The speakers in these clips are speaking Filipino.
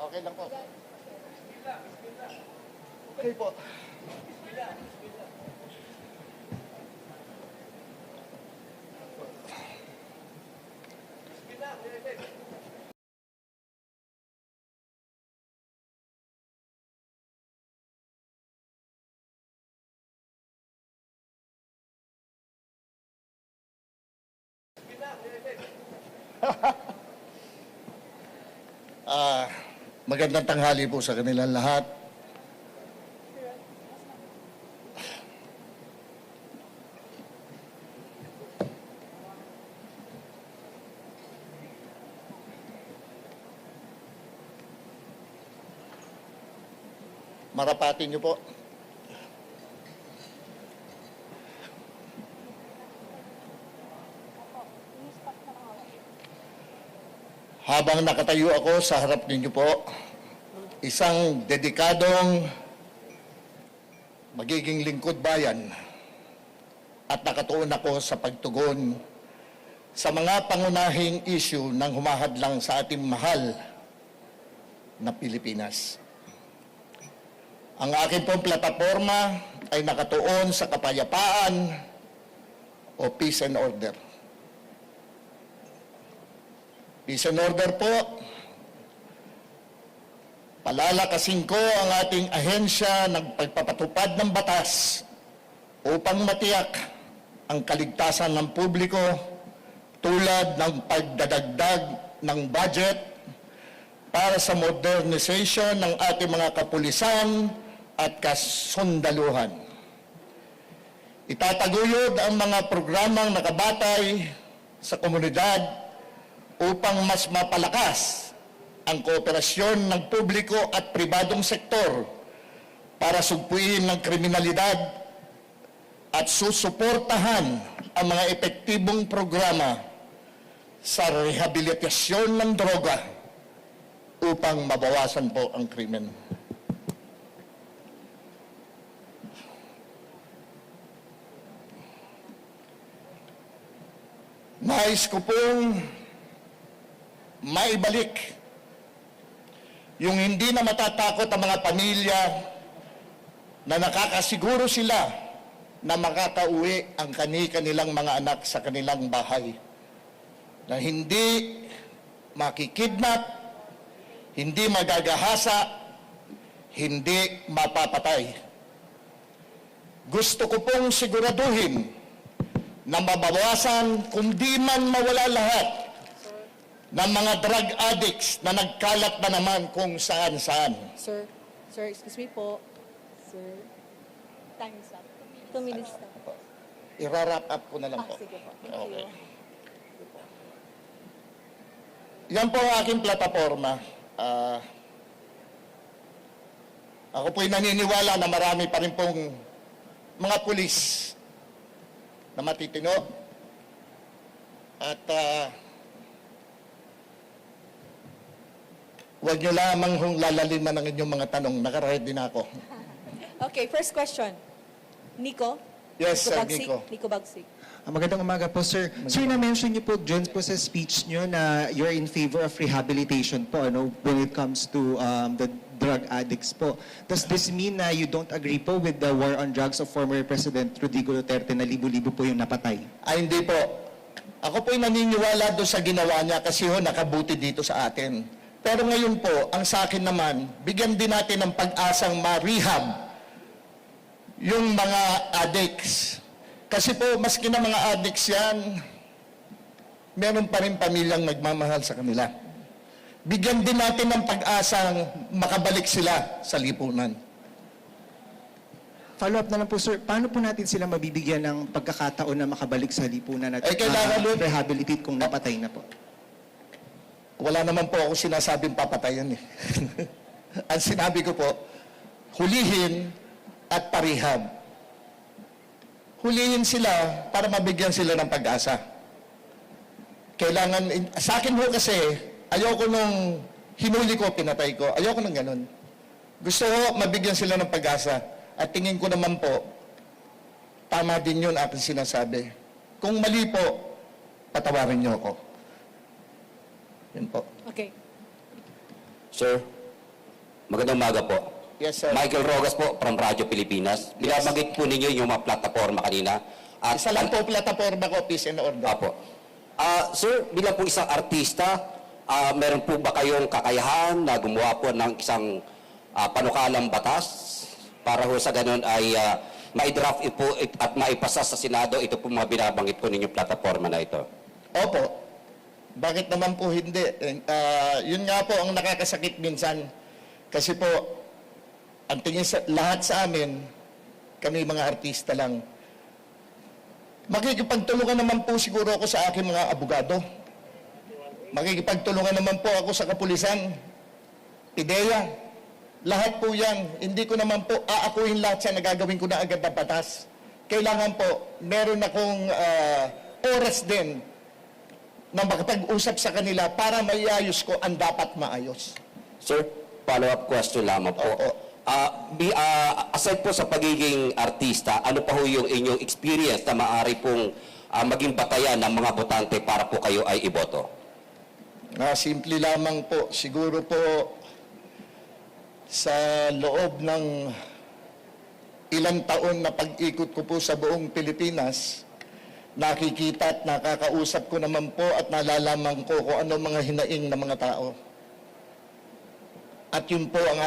Okay lang po. Okay po. Magandang tanghali po sa kanilang lahat. Marapati niyo po. Habang nakatayo ako sa harap ninyo po, isang dedikadong magiging lingkod bayan at nakatuon ako sa pagtugon sa mga pangunahing issue ng humahadlang sa ating mahal na Pilipinas. Ang aking pong plataforma ay nakatuon sa kapayapaan o peace and order. Peace and order po, palalakasin ko ang ating ahensya ng pagpapatupad ng batas upang matiyak ang kaligtasan ng publiko tulad ng pagdadagdag ng budget para sa modernization ng ating mga kapulisan at kasundaluhan. Itataguyod ang mga programang nakabatay sa komunidad upang mas mapalakas ang kooperasyon ng publiko at pribadong sektor para sugpuin ng kriminalidad at susuportahan ang mga epektibong programa sa rehabilitasyon ng droga upang mabawasan po ang krimen. Nais ko pong maibalik yung hindi na matatakot ang mga pamilya na nakakasiguro sila na makakauwi ang kanilang mga anak sa kanilang bahay. Na hindi makikidnap, hindi magagahasa, hindi mapapatay. Gusto ko pong siguraduhin na mabawasan, kundi man mawala lahat ng mga drug addicts na nagkalat na naman kung saan-saan. Sir, excuse me po. Sir, time is up. 2 minutes na. I-wrap up ko na lang po. Sige po. Thank Okay. you. Yan po ang aking plataforma. Ako po'y naniniwala na marami pa rin pong mga pulis na matitino. At huwag nyo lamang lalaliman ng inyong mga tanong. Nakaready na ako. Okay, first question. Nico? Yes, Nico Nico. Bagsik? Nico Bagsik. Magandang umaga po, sir. Sir, na-mention niyo po dyan po sa speech niyo na you're in favor of rehabilitation po, ano, when it comes to the drug addicts po. Does this mean na you don't agree po with the war on drugs of former President Rodrigo Duterte na libo-libo po yung napatay? Ay, hindi po. Ako po'y naniniwala doon sa ginawa niya kasi nakabuti dito sa atin. Pero ngayon po, ang sa akin naman, bigyan din natin ng pag-asang ma-rehab yung mga addicts. Kasi po, maski na mga addicts yan, meron pa rin pamilyang nagmamahal sa kanila. Bigyan din natin ng pag-asang makabalik sila sa lipunan. Follow-up na lang po, sir. Paano po natin sila mabibigyan ng pagkakataon na makabalik sa lipunan at kailangan rehabilitate kung napatay na po? Wala naman po ako sinasabing papatayan eh. Ang sinabi ko po, hulihin at parehab. Hulihin sila para mabigyan sila ng pag-asa. Kailangan, sa akin ho kasi, ayoko nung hinuli ko, pinatay ko. Ayoko nang ganun. Gusto ko mabigyan sila ng pag-asa. At tingin ko naman po, tama din yun aking sinasabi. Kung mali po, patawarin niyo ako. Yun po. Okay. Sir, Magandang umaga po. Yes, sir. Michael Rogas po from Radyo Pilipinas. Binabanggit po ninyo yung mga plataforma kanina. At Isa lang po plataforma ko, peace and order. Apo. Sir, bilang po isang artista, meron po ba kayong kakayahan na gumawa po ng isang panukalang batas para ho sa ganun ay ma-draft po at maipasa sa Senado ito po mga binabanggit po ninyong plataforma na ito? Opo. Bakit naman po hindi? Yun nga po ang nakakasakit minsan. Kasi po, ang tingin sa lahat sa amin, kami mga artista lang. Makikipagtulungan naman po siguro ako sa aking mga abogado. Makikipagtulungan naman po ako sa kapulisan, PIDEA. Lahat po yan. Hindi ko naman po aakuin lahat yan na gagawin ko na agad na batas. Kailangan po, meron akong oras din na makapag-usap sa kanila para maiayos ko ang dapat maayos. Sir, follow-up question lamang po. Opo. Aside po sa pagiging artista, ano pa ho yung inyong experience na maaari pong maging batayan ng mga botante para po kayo ay iboto? Simple lamang po. Siguro po sa loob ng ilang taon na pag-ikot ko po sa buong Pilipinas, nakikita at nakakausap ko naman po at nalalaman ko kung ano mga hinaing ng mga tao. At yun po ang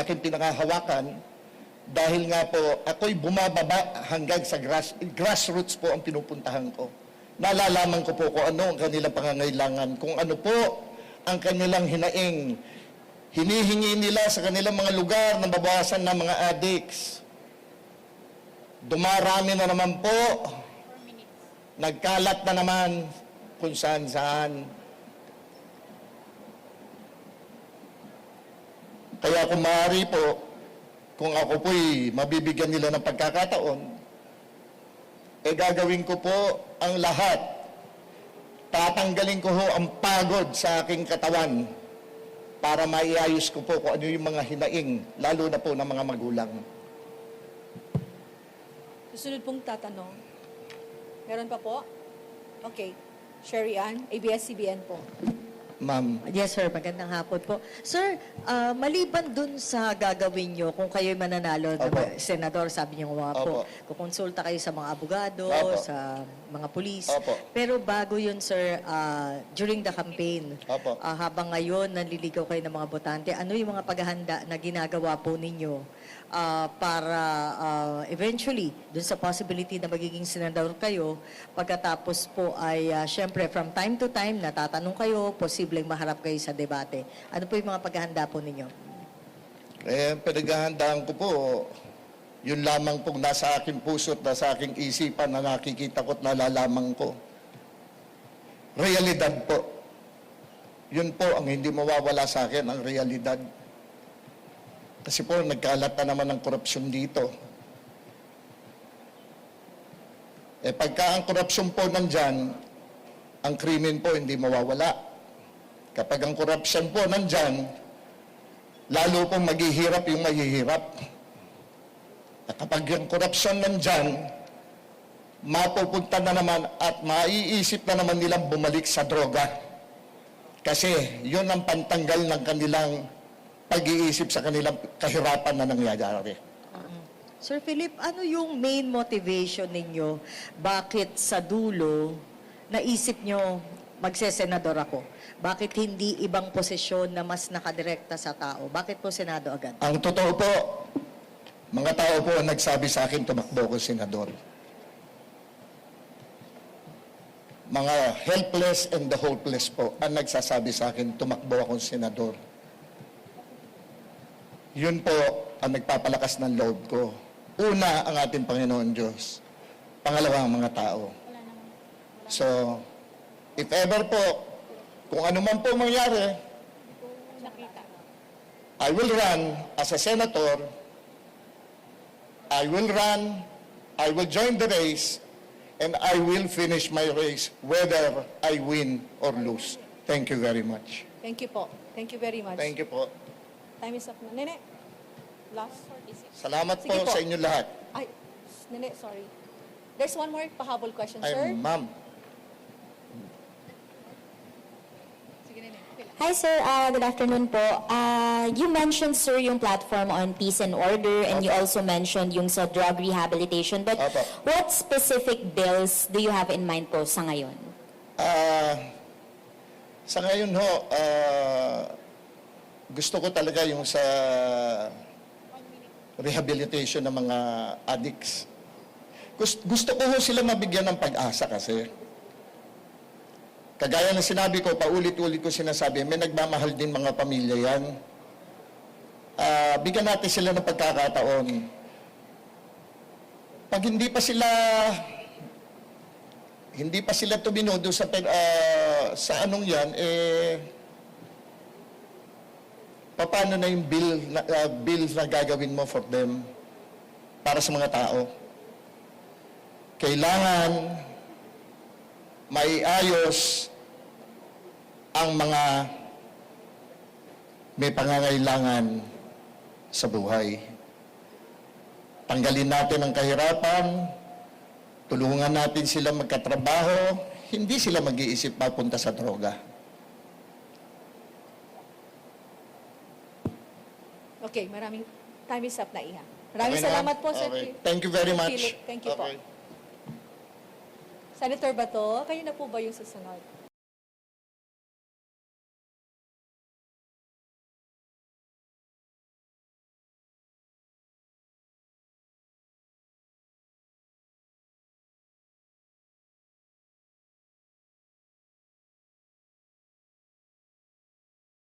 aking pinakahawakan dahil nga po ako'y bumababa hanggang sa grassroots po ang pinupuntahan ko. Nalalaman ko po kung ano ang kanilang pangangailangan, kung ano po ang kanilang hinaing. Hinihingi nila sa kanilang mga lugar na babawasan ng mga addicts. Dumarami na naman po. Nagkalat na naman kung saan-saan. Kaya kung maaari po, kung ako po'y mabibigyan nila ng pagkakataon, gagawin ko po ang lahat. Tatanggalin ko ho ang pagod sa aking katawan para maiayos ko po kung ano yung mga hinaing, lalo na po ng mga magulang. Susunod pong tatanong. Meron pa po? Okay. Sherry Ann, ABS-CBN po. Ma'am, Yes, sir. Magandang hapon po. Sir, maliban dun sa gagawin nyo, kung kayo'y mananalo Opo. na senador, sabi niyo nga po, Opo. kukonsulta kayo sa mga abogado, Opo. sa mga pulis. Opo. Pero bago yun, sir, during the campaign, Opo. habang ngayon nanliligaw kayo ng mga botante, ano yung mga paghahanda na ginagawa po ninyo para eventually, dun sa possibility na magiging senador kayo, pagkatapos po ay, syempre, from time to time, natatanong kayo, posibleng maharap kayo sa debate. Ano po yung mga paghahanda po ninyo? pinaghahandaan ko po, yun lamang pong nasa aking puso at nasa aking isipan na nakikita ko at nalalaman ko. Realidad po. Yun po ang hindi mawawala sa akin, ang realidad. Kasi po, nagkalat na naman ng korupsyon dito. Pagka ang korupsyon po nandyan, ang krimen po hindi mawawala. Kapag ang korupsyon po nandyan, lalo pong maghihirap yung mahihirap. At kapag yung korupsyon nandyan, mapupunta na naman at maiisip na naman nilang bumalik sa droga. Kasi yun ang pantanggal ng kanilang pag-iisip sa kanilang kahirapan na nangyayari. Sir Philip, ano yung main motivation ninyo? Bakit sa dulo, naisip nyo, magsesenador ako? Bakit hindi ibang posisyon na mas nakadirekta sa tao? Bakit po Senado agad? Ang totoo po, mga tao po ang nagsabi sa akin tumakbo ko senador. Mga helpless and the hopeless po ang nagsasabi sa akin tumakbo akong senador. Yun po ang nagpapalakas ng loob ko. Una, ang ating Panginoon Diyos. Pangalawa, ang mga tao. So, if ever po, kung ano man po mangyari, I will run as a senator. I will run, I will join the race, and I will finish my race whether I win or lose. Thank you very much. Thank you po. Thank you very much. Thank you po. Time is up na. Nene, last 46. Salamat Sige po sa inyo lahat. Ay, Nene, sorry. There's one more pahabol question, Ay, sir. ma'am. Sige, Nene. Okay lang. Hi sir, good afternoon po. You mentioned sir yung platform on peace and order and you also mentioned yung sa drug rehabilitation. But Opo. what specific bills do you have in mind po sa ngayon? Sa ngayon ho, gusto ko talaga yung sa rehabilitation ng mga addicts. Gusto ko ho sila mabigyan ng pag-asa kasi. Kagaya ng sinabi ko, paulit-ulit ko sinasabi, may nagmamahal din mga pamilya yan. Bigyan natin sila ng pagkakataon. Pag hindi pa sila tumino doon sa anong yan, paano na yung bill na gagawin mo for them para sa mga tao? Kailangan maiayos ang mga may pangangailangan sa buhay. Tanggalin natin ang kahirapan, tulungan natin sila magkatrabaho, hindi sila mag-iisip papunta sa droga. Okay, time is up na, Iha. Maraming Okay na? salamat po, Sir. Okay. Thank you very much. Philip. Thank you po. Okay. Senator Bato, kayo na po ba yung susunod?